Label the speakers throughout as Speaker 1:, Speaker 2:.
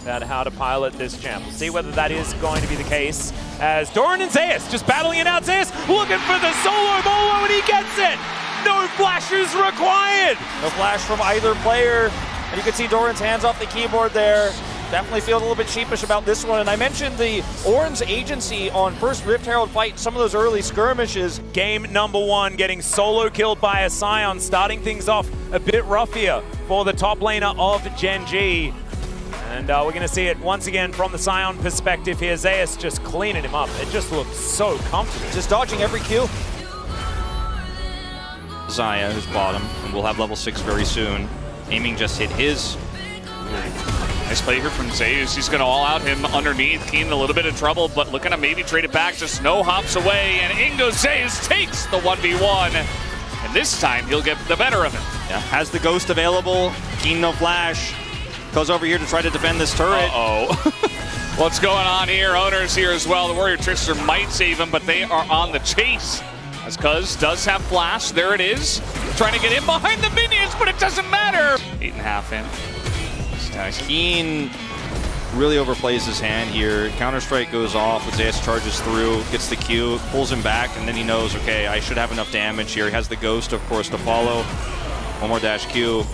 Speaker 1: about how to pilot this champ. We'll see whether that is going to be the case, as Doran and Zeus just battling it out. Zeus looking for the solo bolo, and he gets it! No flashes required!
Speaker 2: No flash from either player. And you can see Doran's hands off the keyboard there. Definitely feel a little bit sheepish about this one. And I mentioned the Oran's agency on first Rift Herald fight, some of those early skirmishes.
Speaker 1: Game number 1 getting solo killed by a Scion, starting things off a bit rough here for the top laner of Gen G. And we're going to see it once again from the Scion perspective here. Zeus just cleaning him up. It just looks so comfortable.
Speaker 2: Just dodging every Q.
Speaker 3: Zaya, who's bottom, and we'll have level 6 very soon. Aiming just hit his.
Speaker 4: Nice play here from Zeus. He's going to all out him underneath. Keen in a little bit of trouble, but looking to maybe trade it back. Just no hops away, and in goes Zeus, takes the 1v1. And this time, he'll get the better of it.
Speaker 3: Yeah, has the ghost available. Keen no flash. Goes over here to try to defend this turret.
Speaker 4: Uh-oh. What's going on here? Owners here as well. The Warrior Trickster might save him, but they are on the chase. As Cuz does have flash. There it is. Trying to get in behind the minions, but it doesn't matter. 8.5 in.
Speaker 3: Keen really overplays his hand here. Counter-strike goes off, Zeus charges through, gets the Q, pulls him back, and then he knows, okay, I should have enough damage here. He has the ghost, of course, to follow. One more dash Q.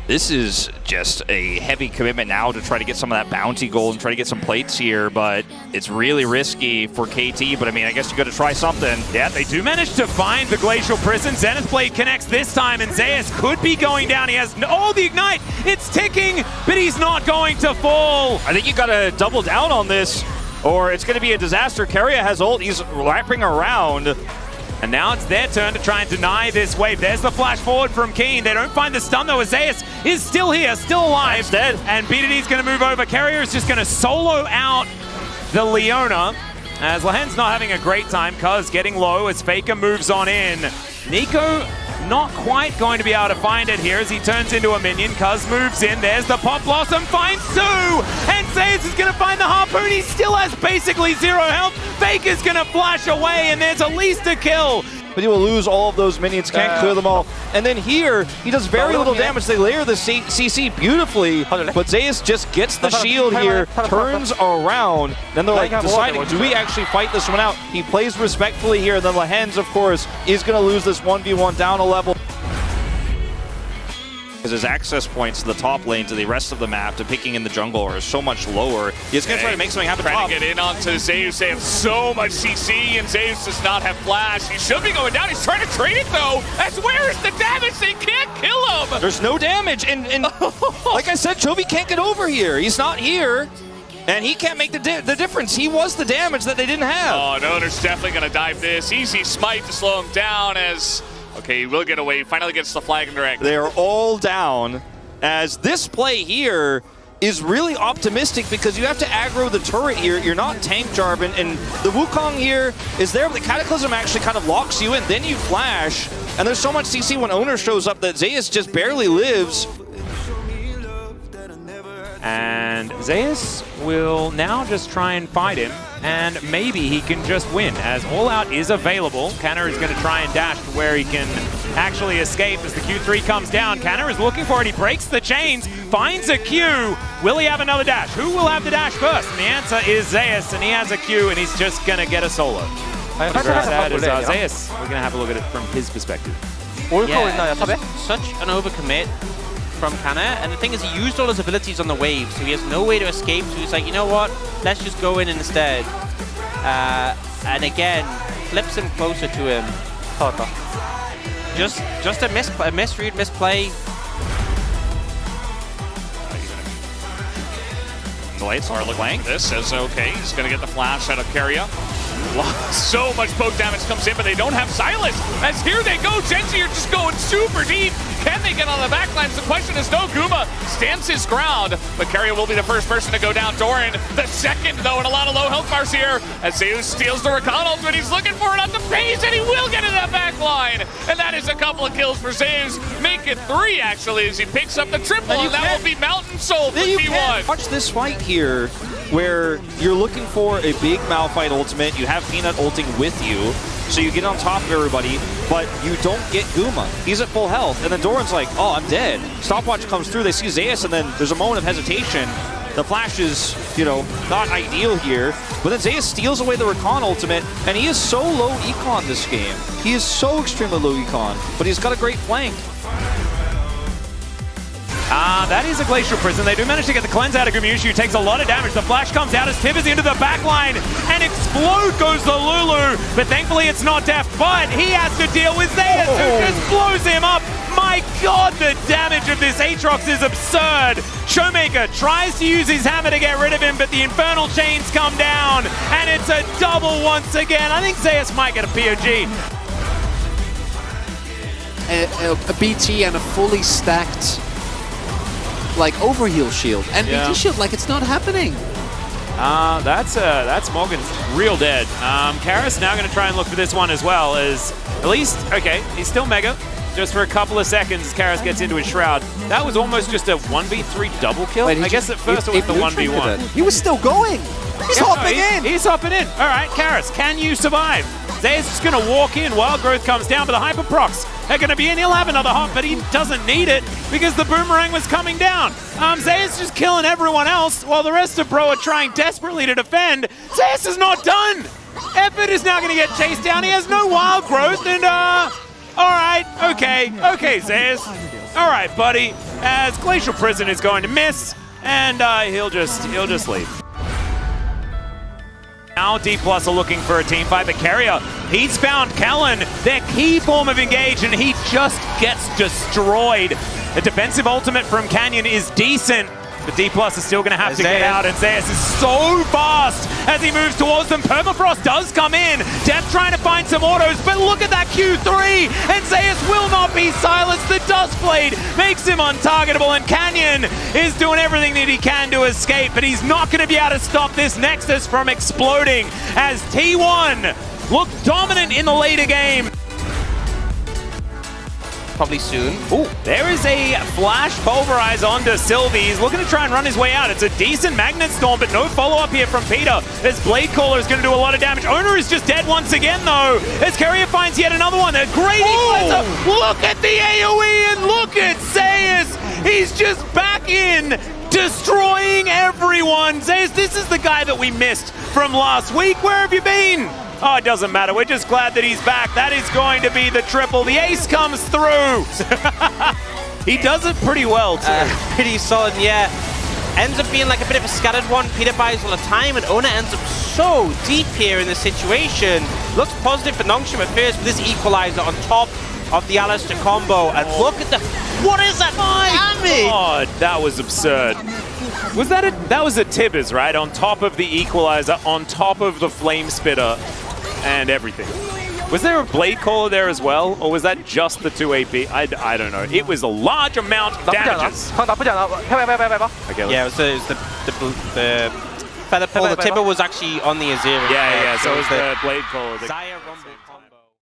Speaker 3: This is just a heavy commitment now to try to get some of that bounty gold and try to get some plates here, but it's really risky for KT, but I mean, I guess you got to try something.
Speaker 1: Yeah, they do manage to find the Glacial Prison. Zenith Blade connects this time, and Zeus could be going down. He has oh, the Ignite! It's ticking, but he's not going to fall.
Speaker 3: I think you got to double down on this, or it's going to be a disaster. Keria has ult, he's wrapping around.
Speaker 1: And now it's their turn to try and deny this wave. There's the flash forward from Keen. They don't find the stun though. Zeus is still here, still alive.
Speaker 3: Dead.
Speaker 1: And BDD's going to move over. Carrier is just going to solo out the Leona. As Lahen's not having a great time, Cuz getting low as Faker moves on in. Nico not quite going to be able to find it here as he turns into a minion. Cuz moves in. There's the Pop Blossom, finds Sue! And Zeus is going to find the Harpoon. He still has basically 0 health. Faker's going to flash away, and there's at least a kill.
Speaker 2: But he will lose all of those minions, can't clear them all. And then here, he does very little damage. They layer the CC beautifully, but Zeus just gets the shield here, turns around. Then they're like deciding, do we actually fight this one out? He plays respectfully here, and then Lahen's, of course, is going to lose this 1v1 down a level.
Speaker 3: Because his access points to the top lane, to the rest of the map, to picking in the jungle are so much lower. He's going to try to make something happen.
Speaker 4: Trying to get in onto Zeus. They have so much CC, and Zeus does not have flash. He should be going down. He's trying to trade it, though. As where is the damage? They can't kill him.
Speaker 3: There's no damage. And like I said, Chovy can't get over here. He's not here. And he can't make the difference. He was the damage that they didn't have.
Speaker 4: Oh, no, there's definitely going to dive this. Easy smite to slow him down as... Okay, he will get away. Finally gets the flag in direct.
Speaker 3: They are all down, as this play here is really optimistic because you have to aggro the turret here. You're not tank Jarvan, and the Wukong here is there, but the Cataclysm actually kind of locks you in. Then you flash, and there's so much CC when Owner shows up that Zeus just barely lives.
Speaker 1: And Zeus will now just try and fight him, and maybe he can just win, as All Out is available. Canner is going to try and dash to where he can actually escape as the Q3 comes down. Canner is looking for it. He breaks the chains, finds a Q. Will he have another dash? Who will have the dash first? And the answer is Zeus, and he has a Q, and he's just going to get a solo. That is Zeus. We're going to have a look at it from his perspective.
Speaker 5: Yeah, such an overcommit from Canner, and the thing is he used all his abilities on the wave, so he has no way to escape, so he's like, you know what, let's just go in instead. And again, flips him closer to him. Just a misread, misplay.
Speaker 4: The lights are looking like this, says okay, he's going to get the flash out of Keria. So much poke damage comes in, but they don't have Silas. As here they go, Genji are just going super deep. Can they get on the backlines? The question is no. Guma stands his ground, but Keria will be the first person to go down. Doran, the second, though, and a lot of low health bars here. As Zeus steals the Rakan ultimate, he's looking for it on the phase, and he will get into that backline. And that is a couple of kills for Zeus. Make it 3, actually, as he picks up the triple, and that will be Mountain Soul for T1.
Speaker 2: Watch this fight here, where you're looking for a big Malphite ultimate. You have Peanut ulting with you.
Speaker 3: so you get on top of everybody, but you don't get Guma. He's at full health, and then Doran's like, oh, I'm dead. Stopwatch comes through, they see Zeus, and then there's a moment of hesitation. The flash is, you know, not ideal here, but then Zeus steals away the Recon ultimate, and he is so low econ this game. He is so extremely low econ, but he's got a great flank.
Speaker 1: That is a Glacial Prison. They do manage to get the cleanse out of Gumushu, who takes a lot of damage. The flash comes out as Tibbers into the back line, and Explode goes to Lulu, but thankfully it's not death, but he has to deal with Zeus, who just blows him up. My god, the damage of this Aatrox is absurd. Showmaker tries to use his hammer to get rid of him, but the Infernal Chains come down, and it's a double once again. I think Zeus might get a POG.
Speaker 6: A BT and a fully stacked like overheal shield, and BT shield like it's not happening.
Speaker 1: That's Morgan's real dead. Karis now going to try and look for this one as well, as at least, okay, he's still Mega. Just for a couple of seconds, Karis gets into his Shroud. That was almost just a 1v3 double kill.
Speaker 6: Wait,
Speaker 1: I guess at first it was the 1v1.
Speaker 6: He was still going. He's hopping in.
Speaker 1: He's hopping in. All right, Karis, can you survive? Zeus is going to walk in. Wild Growth comes down, but the Hyper Procs are going to be in. He'll have another hop, but he doesn't need it because the Boomerang was coming down. Zeus just killing everyone else while the rest of Bro are trying desperately to defend. Zeus is not done. Effort is now going to get chased down. He has no Wild Growth, and all right, okay, Zeus. All right, buddy. As Glacial Prison is going to miss, and he'll just leave. Now D+ are looking for a team fight, but Carrier, he's found Kellen, their key form of engage, and he just gets destroyed. The defensive ultimate from Canyon is decent, but D+ is still going to have to get out, and Zeus is so fast as he moves towards them. Permafrost does come in. Death trying to find some autos, but look at that Q3, and Zeus will not be silenced. The Dustblade makes him untargetable, and Canyon is doing everything that he can to escape, but he's not going to be able to stop this Nexus from exploding as T1 look dominant in the later game.
Speaker 5: Probably soon.
Speaker 1: Ooh, there is a flash pulverize onto Sylvie. He's looking to try and run his way out. It's a decent Magnet Storm, but no follow-up here from Peter. This Blade Caller is going to do a lot of damage. Owner is just dead once again, though, as Carrier finds yet another one. A great equalizer. Look at the AoE, and look at Zeus. He's just back in, destroying everyone. Zeus, this is the guy that we missed from last week. Where have you been? Oh, it doesn't matter. We're just glad that he's back. That is going to be the triple. The ace comes through. He does it pretty well, too.
Speaker 5: Pretty solid, yeah. Ends up being like a bit of a scattered one. Peter buys all the time, and Ona ends up so deep here in this situation. Looks positive for Nongshim at first with this equalizer on top of the Alistair combo. And look at the... What is that? Damage!
Speaker 1: God, that was absurd. Was that that was a Tibbers, right? On top of the equalizer, on top of the Flame Spitter, and everything. Was there a Blade Caller there as well, or was that just the 2 AP? I don't know. It was a large amount of damages. Okay,
Speaker 5: yeah, it was the Feather Pull. The Tibber was actually on the Azir.
Speaker 1: Yeah, so it was the Blade Caller.
Speaker 5: Zaya Rumble.